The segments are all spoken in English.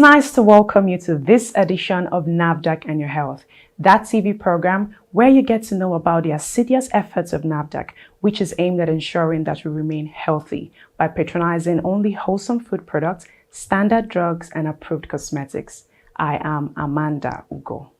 nice to welcome you to this edition of NAFDAC and Your Health, that TV program where you get to know about the assiduous efforts of NAFDAC, which is aimed at ensuring that we remain healthy by patronizing only wholesome food products, standard drugs, and approved cosmetics. I am Amanda Ugo.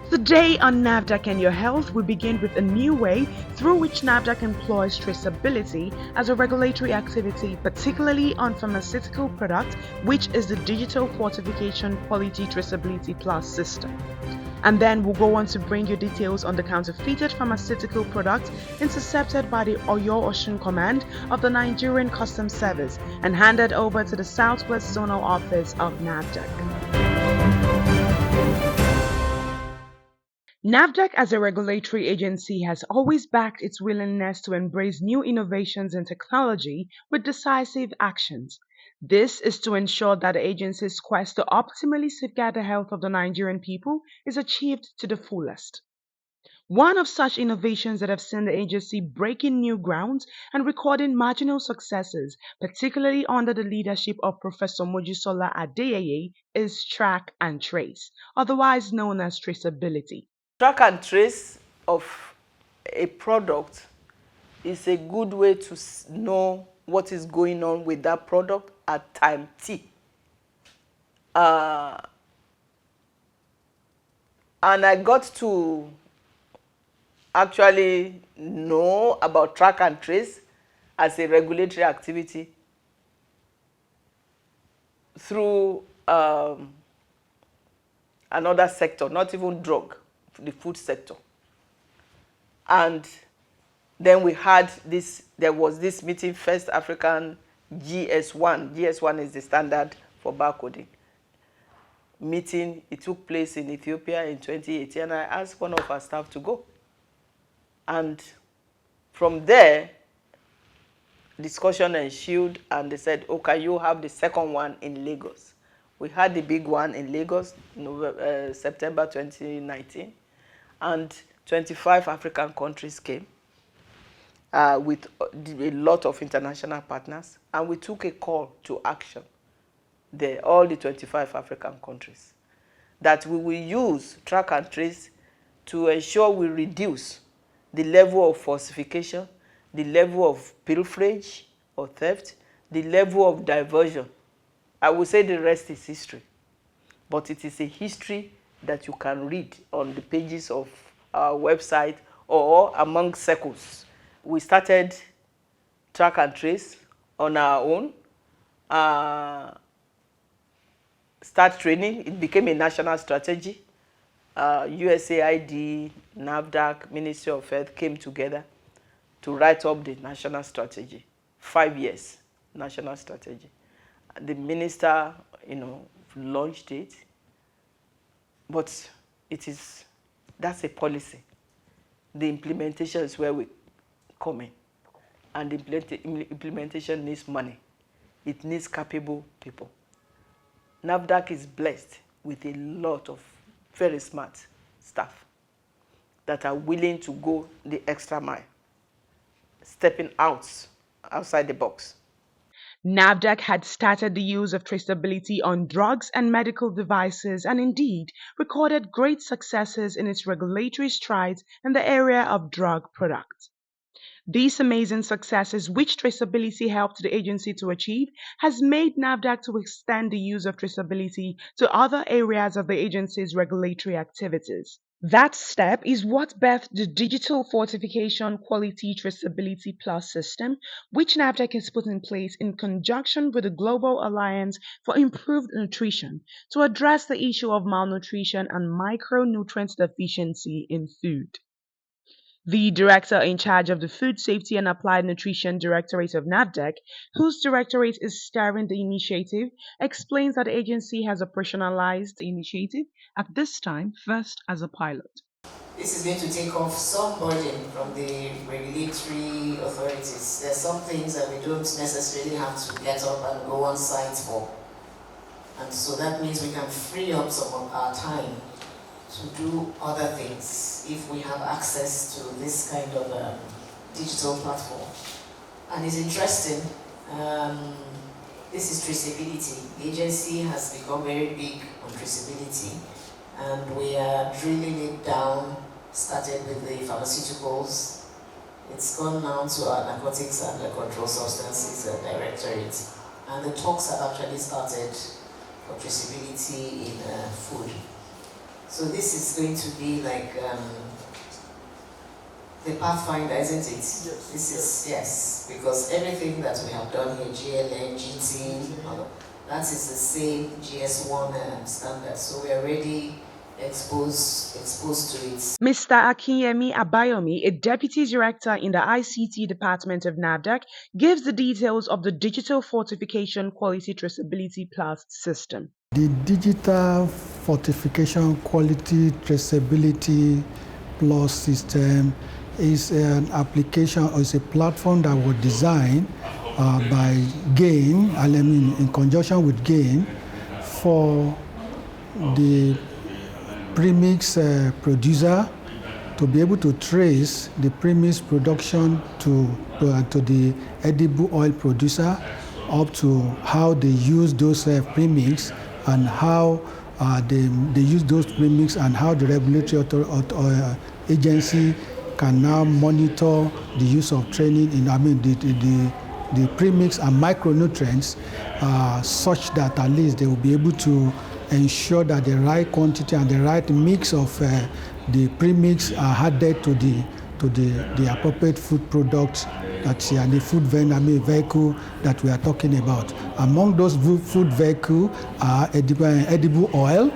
Today on NAFDAC and Your Health, we begin with a new way through which NAFDAC employs traceability as a regulatory activity, particularly on pharmaceutical products, which is the Digital Quantification Quality Traceability Plus system. And then we'll go on to bring you details on the counterfeited pharmaceutical products intercepted by the Oyo Osun Command of the Nigerian Customs Service and handed over to the Southwest Zonal Office of NAFDAC. NAFDAC as a regulatory agency has always backed its willingness to embrace new innovations in technology with decisive actions. This is to ensure that the agency's quest to optimally safeguard the health of the Nigerian people is achieved to the fullest. One of such innovations that have seen the agency breaking new grounds and recording marginal successes, particularly under the leadership of Professor Mojisola Adeyeye, is track and trace, otherwise known as traceability. Track and trace of a product is a good way to know what is going on with that product at time T. And I got to actually know about track and trace as a regulatory activity through another sector, not even drug, the food sector. And then we had this, there was this meeting, First African GS1. GS1 is the standard for barcoding. Meeting, it took place in Ethiopia in 2018, and I asked one of our staff to go. And from there, discussion ensued, and they said, okay, you have the second one in Lagos. We had the big one in Lagos, September 2019, and 25 African countries came with a lot of international partners, and we took a call to action there, all the 25 African countries, that we will use track and trace to ensure we reduce the level of falsification, the level of pilferage or theft, the level of diversion. I would say the rest is history, but it is a history that you can read on the pages of our website or among circles. We started track and trace on our own, start training. It became a national strategy. USAID, NAFDAC, Ministry of Health came together to write up the national strategy. 5 years, national strategy. The minister, launched it. But that's a policy. The implementation is where we come in. And the implementation needs money. It needs capable people. NAFDAC is blessed with a lot of very smart staff that are willing to go the extra mile, stepping outside the box. NAFDAC had started the use of traceability on drugs and medical devices and indeed recorded great successes in its regulatory strides in the area of drug products. These amazing successes, which traceability helped the agency to achieve, has made NAFDAC to extend the use of traceability to other areas of the agency's regulatory activities. That step is what birthed the Digital Fortification Quality Traceability Plus system, which NAFDAC has put in place in conjunction with the Global Alliance for Improved Nutrition to address the issue of malnutrition and micronutrient deficiency in food. The director in charge of the Food Safety and Applied Nutrition Directorate of NAFDAC, whose directorate is steering the initiative, explains that the agency has operationalized the initiative at this time first as a pilot. This is going to take off some burden from the regulatory authorities. There are some things that we don't necessarily have to get up and go on site for. And so that means we can free up some of our time to do other things if we have access to this kind of digital platform. And it's interesting, this is traceability. The agency has become very big on traceability, and we are drilling it down, started with the pharmaceuticals. It's gone now to our narcotics and the controlled substances directorate, and the talks have actually started for traceability in food. So this is going to be like the pathfinder, isn't it? Yes. This is, yes, because everything that we have done here, GLN, GT, that is the same GS1 standard. So we are already exposed to it. Mr. Akinyemi Abayomi, a deputy director in the ICT department of NAFDAC, gives the details of the Digital Fortification Quality Traceability Plus system. The Digital Fortification Quality Traceability Plus system is an application or is a platform that was designed by GAIN, I mean in conjunction with GAIN, for the premix producer to be able to trace the premix production to the edible oil producer, up to how they use those premix and how they use those premix, and how the regulatory agency can now monitor the use of training in, the premix and micronutrients, such that at least they will be able to ensure that the right quantity and the right mix of the premix are added to the appropriate food products that are the food vehicle that we are talking about. Among those food vehicle are edible oil,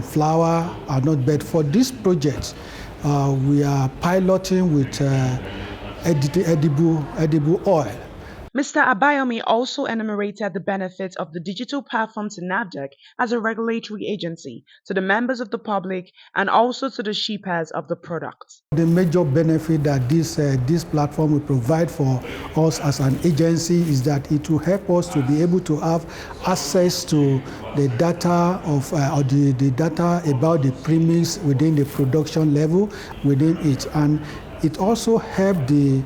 flour are not bad. For this project, we are piloting with edible oil. Mr. Abayomi also enumerated the benefits of the digital platform to NAFDAC as a regulatory agency, to the members of the public, and also to the shippers of the products. The major benefit that this platform will provide for us as an agency is that it will help us to be able to have access to the data of or the data about the premix within the production level within it, and it also helps the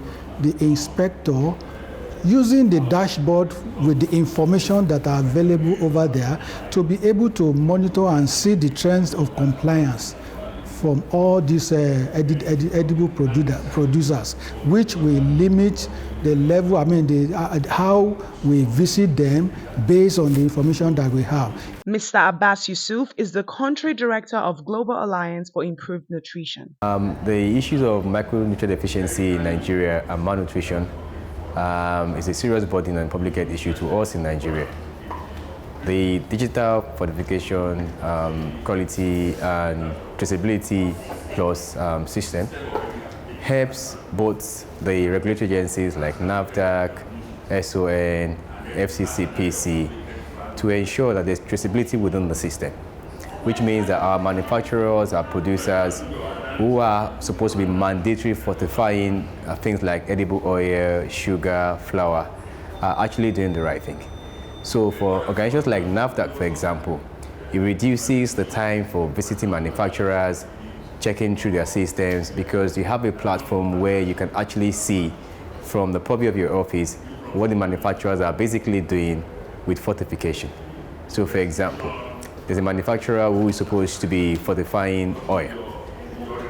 inspector, using the dashboard with the information that are available over there, to be able to monitor and see the trends of compliance from all these edible producers, which will limit the level, how we visit them based on the information that we have. Mr. Abbas Yusuf is the country director of Global Alliance for Improved Nutrition. The issues of micronutrient deficiency in Nigeria and malnutrition is a serious burden and public health issue to us in Nigeria. The digital fortification, quality and traceability plus system helps both the regulatory agencies like NAFDAC, SON, FCCPC to ensure that there's traceability within the system, which means that our manufacturers, our producers, who are supposed to be mandatory fortifying things like edible oil, sugar, flour, are actually doing the right thing. So for organizations like NAFDAC, for example, it reduces the time for visiting manufacturers, checking through their systems, because you have a platform where you can actually see from the purview of your office what the manufacturers are basically doing with fortification. So for example, there's a manufacturer who is supposed to be fortifying oil.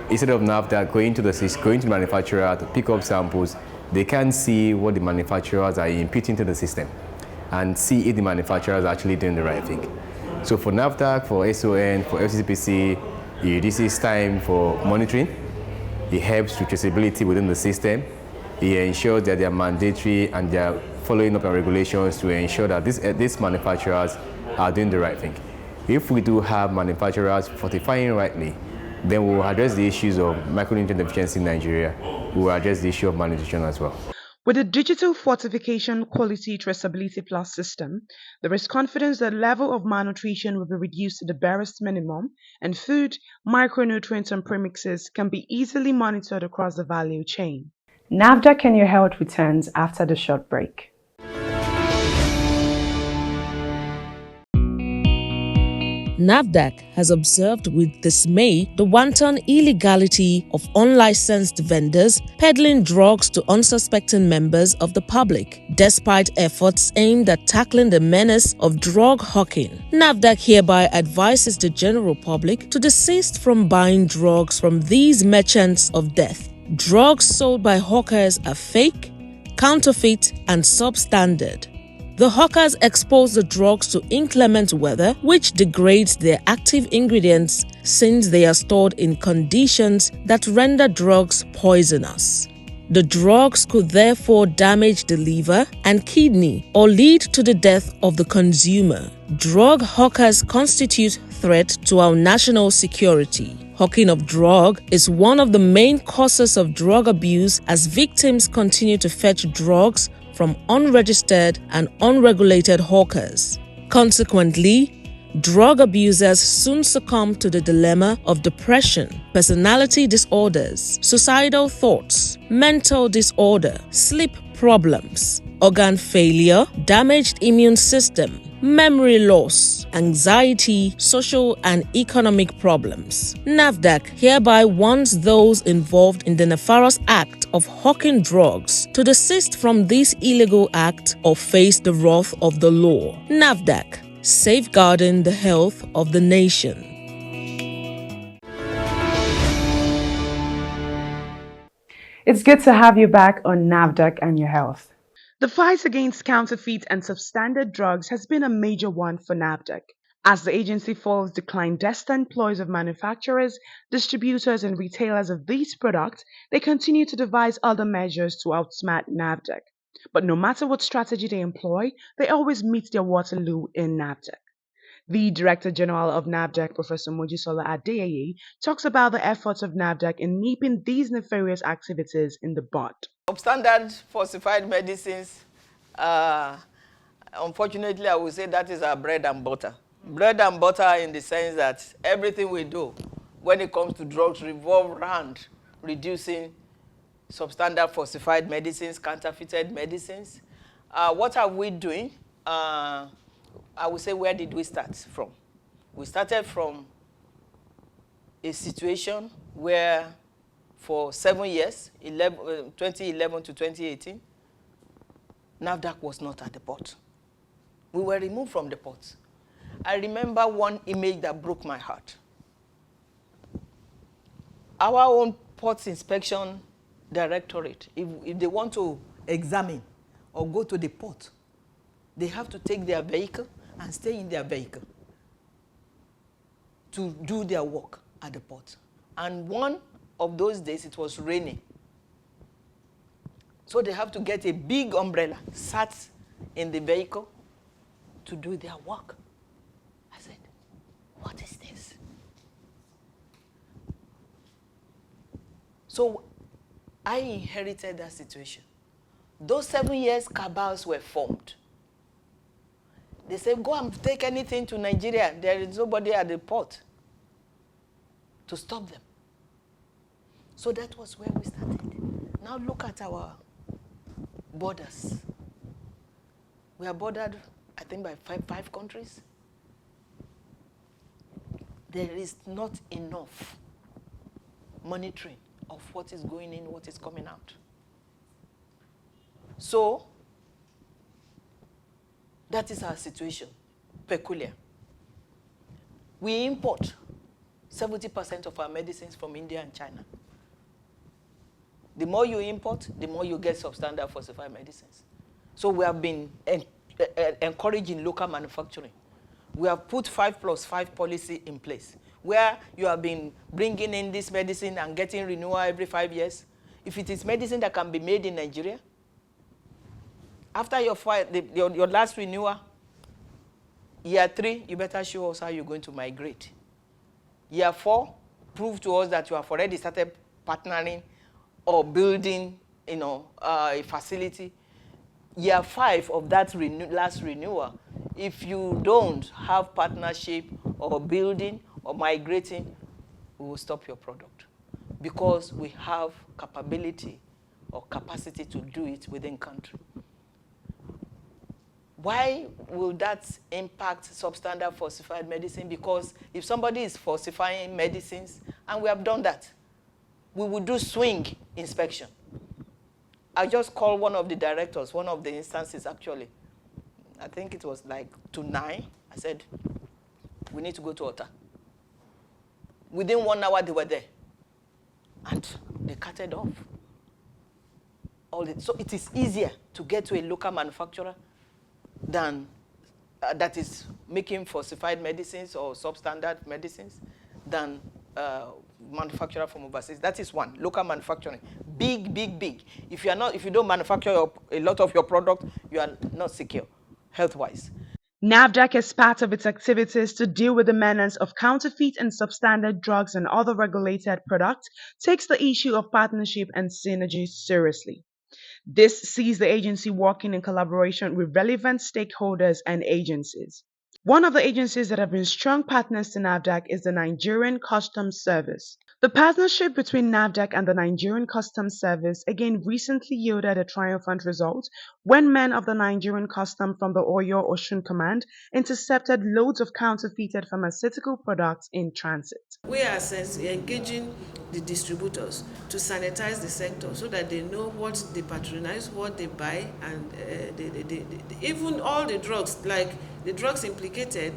Instead of NAFDAC going to the manufacturer to pick up samples, they can see what the manufacturers are inputting to the system and see if the manufacturers are actually doing the right thing. So for NAFDAC, for SON, for FCCPC, it reduces time for monitoring. It helps with traceability within the system. It ensures that they are mandatory and they are following up on regulations to ensure that these manufacturers are doing the right thing. If we do have manufacturers fortifying rightly, then we will address the issues of micronutrient deficiency in Nigeria. We will address the issue of malnutrition as well. With the Digital Fortification Quality Traceability Plus system, there is confidence that the level of malnutrition will be reduced to the barest minimum, and food, micronutrients, and premixes can be easily monitored across the value chain. NAFDAC and Your Health returns after the short break. NAFDAC has observed with dismay the wanton illegality of unlicensed vendors peddling drugs to unsuspecting members of the public, despite efforts aimed at tackling the menace of drug hawking. NAFDAC hereby advises the general public to desist from buying drugs from these merchants of death. Drugs sold by hawkers are fake, counterfeit, and substandard. The hawkers expose the drugs to inclement weather, which degrades their active ingredients since they are stored in conditions that render drugs poisonous. The drugs could therefore damage the liver and kidney or lead to the death of the consumer. Drug hawkers constitute threat to our national security. Hawking of drug is one of the main causes of drug abuse as victims continue to fetch drugs from unregistered and unregulated hawkers. Consequently, drug abusers soon succumb to the dilemma of depression, personality disorders, suicidal thoughts, mental disorder, sleep problems, organ failure, damaged immune system, memory loss, anxiety, social and economic problems. NAFDAC hereby warns those involved in the nefarious act of hawking drugs to desist from this illegal act or face the wrath of the law. NAFDAC, safeguarding the health of the nation. It's good to have you back on NAFDAC and your health. The fight against counterfeit and substandard drugs has been a major one for NAFDAC, as the agency follows the clandestine ploys of manufacturers, distributors, and retailers of these products. They continue to devise other measures to outsmart NAFDAC. But no matter what strategy they employ, they always meet their Waterloo in NAFDAC. The Director General of NAFDAC, Professor Mojisola Adeyeye, talks about the efforts of NAFDAC in nipping these nefarious activities in the bud. Substandard falsified medicines, unfortunately, I would say that is our bread and butter. Bread and butter in the sense that everything we do when it comes to drugs revolve around reducing substandard falsified medicines, counterfeited medicines. What are we doing? I would say, where did we start from? We started from a situation where for 7 years, 2011 to 2018, NAFDAC was not at the port. We were removed from the port. I remember one image that broke my heart. Our own Ports Inspection Directorate, if they want to examine or go to the port, they have to take their vehicle and stay in their vehicle to do their work at the port. And one of those days, it was raining. So they have to get a big umbrella, sat in the vehicle to do their work. I said, what is this? So I inherited that situation. Those 7 years, cabals were formed. They said, go and take anything to Nigeria. There is nobody at the port to stop them. So that was where we started. Now look at our borders. We are bordered, I think, by five countries. There is not enough monitoring of what is going in, what is coming out. So that is our situation, peculiar. We import 70% of our medicines from India and China. The more you import, the more you get substandard falsified medicines. So we have been encouraging local manufacturing. We have put 5+5 policy in place, where you have been bringing in this medicine and getting renewal every 5 years. If it is medicine that can be made in Nigeria, after your last renewal, year 3, you better show us how you're going to migrate. Year 4, prove to us that you have already started partnering or building, a facility. Year 5 of that last renewal, if you don't have partnership or building or migrating, we will stop your product, because we have capability or capacity to do it within country. Why will that impact substandard falsified medicine? Because if somebody is falsifying medicines, and we have done that, we will do swing inspection. I just called one of the directors, one of the instances actually. I think it was like to 9. I said, we need to go to Ota. Within 1 hour, they were there. And they carted off. So it is easier to get to a local manufacturer than that is making falsified medicines or substandard medicines than manufacturer from overseas. That is one, local manufacturing. Big, big, big. If you don't manufacture a lot of your product, you are not secure, health-wise. NAFDAC, as part of its activities to deal with the menace of counterfeit and substandard drugs and other regulated products, takes the issue of partnership and synergy seriously. This sees the agency working in collaboration with relevant stakeholders and agencies. One of the agencies that have been strong partners to NAFDAC is the Nigerian Customs Service. The partnership between NAFDAC and the Nigerian Customs Service again recently yielded a triumphant result when men of the Nigerian Customs from the Oyo Osun Command intercepted loads of counterfeited pharmaceutical products in transit. We are engaging the distributors to sanitize the sector so that they know what they patronize, what they buy, and even all the drugs, like the drugs implicated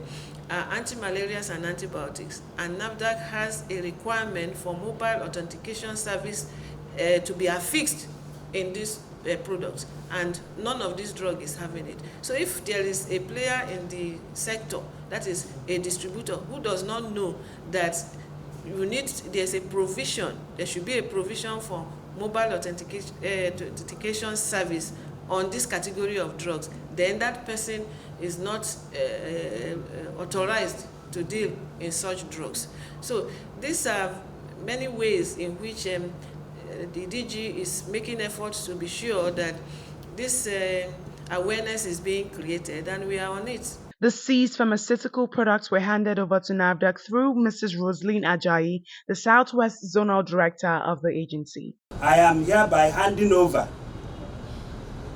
are anti-malarials and antibiotics. And NAFDAC has a requirement for mobile authentication service to be affixed in these products, and none of this drug is having it. So if there is a player in the sector, that is a distributor, who does not know that there's a provision, there should be a provision for mobile authentication service on this category of drugs, then that person is not authorized to deal in such drugs. So these are many ways in which the DG is making efforts to be sure that this awareness is being created, and we are on it. The seized pharmaceutical products were handed over to NAFDAC through Mrs. Rosaline Ajayi, the Southwest Zonal Director of the agency. I am hereby handing over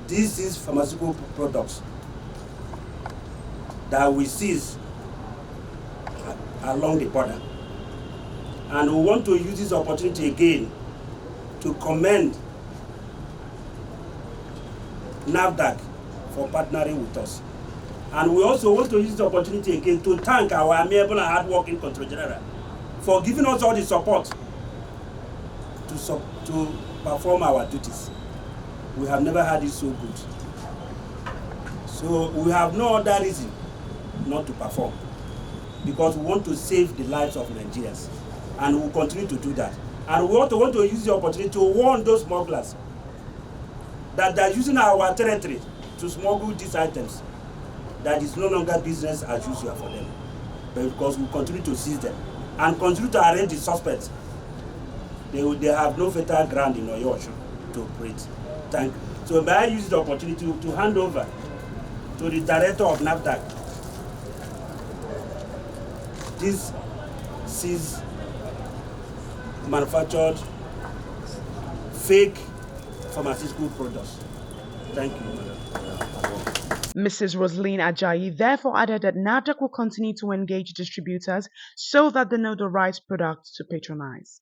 these pharmaceutical products that we seize along the border. And we want to use this opportunity again to commend NAFDAC for partnering with us. And we also want to use the opportunity again to thank our amiable and hardworking Control General for giving us all the support to perform our duties. We have never had it so good. So we have no other reason not to perform, because we want to save the lives of Nigerians, and we will continue to do that. And we also want to use the opportunity to warn those smugglers that they are using our territory to smuggle these items, that is no longer business as usual for them, but because we continue to seize them and continue to arrange the suspects. They have no fatal ground in Oyo Osun to operate. Thank you. So may I use the opportunity to hand over to the director of NAFDAC this seized manufactured fake pharmaceutical products. Thank you, madam. Mrs. Rosaline Ajayi therefore added that NAFDAC will continue to engage distributors so that they know the right products to patronize.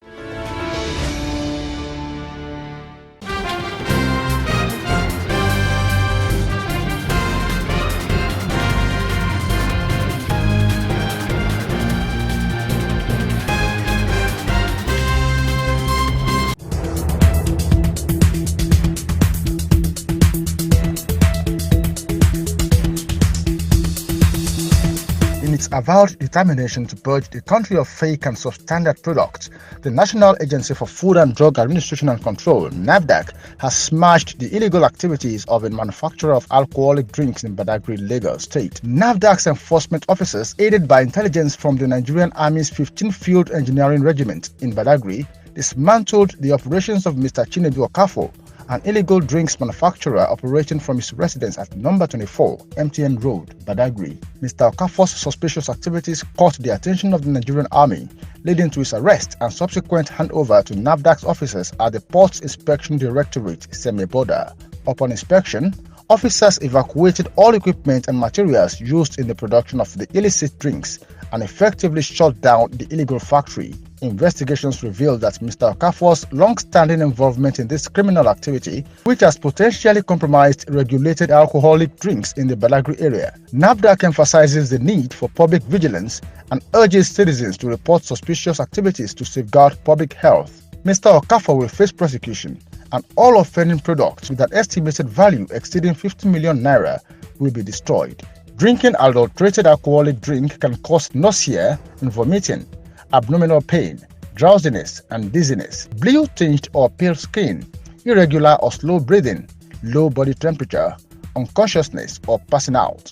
In its avowed determination to purge the country of fake and substandard products, the National Agency for Food and Drug Administration and Control, NAFDAC, has smashed the illegal activities of a manufacturer of alcoholic drinks in Badagry, Lagos State. NAFDAC's enforcement officers, aided by intelligence from the Nigerian Army's 15th Field Engineering Regiment in Badagry, dismantled the operations of Mr. Chinedu Okafo, an illegal drinks manufacturer operating from his residence at number 24 MTN Road, Badagry. Mr. Okafor's suspicious activities caught the attention of the Nigerian Army, leading to his arrest and subsequent handover to NAFDAC's officers at the Ports Inspection Directorate, Semeboda. Upon inspection, officers evacuated all equipment and materials used in the production of the illicit drinks and effectively shut down the illegal factory. Investigations revealed that Mr. Okafor's long-standing involvement in this criminal activity, which has potentially compromised regulated alcoholic drinks in the Badagry area. NAFDAC emphasizes the need for public vigilance and urges citizens to report suspicious activities to safeguard public health. Mr. Okafor will face prosecution, and all offending products with an estimated value exceeding 50 million naira will be destroyed. Drinking adulterated alcoholic drink can cause nausea and vomiting, abdominal pain, drowsiness and dizziness, blue-tinged or pale skin, irregular or slow breathing, low body temperature, unconsciousness or passing out.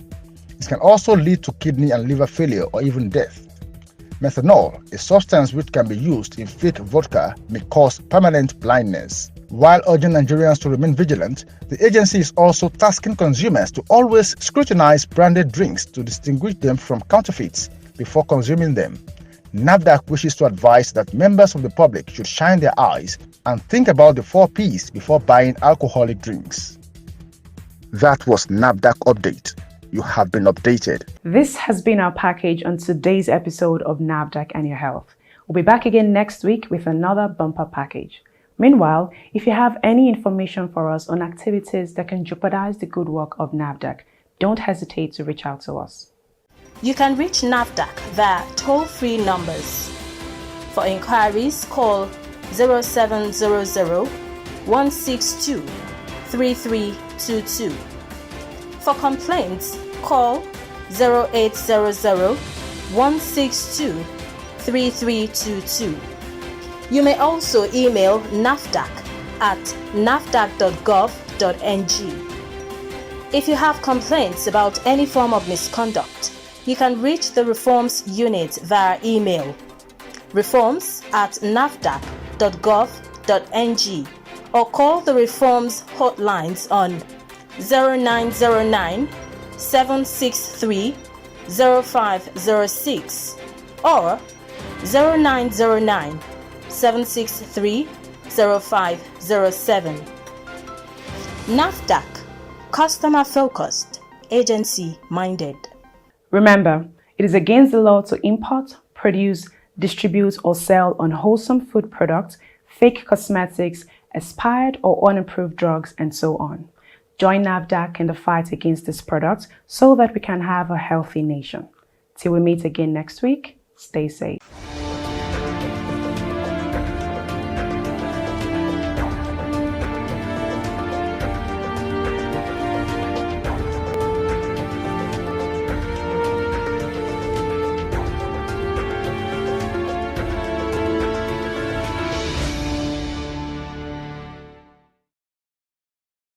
It can also lead to kidney and liver failure or even death. Methanol, a substance which can be used in fake vodka, may cause permanent blindness. While urging Nigerians to remain vigilant, the agency is also tasking consumers to always scrutinize branded drinks to distinguish them from counterfeits before consuming them. NAFDAC wishes to advise that members of the public should shine their eyes and think about the 4 Ps before buying alcoholic drinks. That was NAFDAC Update. You have been updated. This has been our package on today's episode of NAFDAC and Your Health. We'll be back again next week with another bumper package. Meanwhile, if you have any information for us on activities that can jeopardize the good work of NAFDAC, don't hesitate to reach out to us. You can reach NAFDAC via toll-free numbers. For inquiries, call 0700 162 3322. For complaints, call 0800 162 3322. You may also email NAFDAC at nafdac.gov.ng. If you have complaints about any form of misconduct, you can reach the Reforms Unit via email reforms@nafdac.gov.ng or call the Reforms hotlines on 0909 763 0506 or 0909 763 0507. NAFDAC, customer focused, agency minded. Remember, it is against the law to import, produce, distribute or sell unwholesome food products, fake cosmetics, expired or unapproved drugs, and so on. Join NAFDAC in the fight against these products so that we can have a healthy nation. Till we meet again next week, stay safe.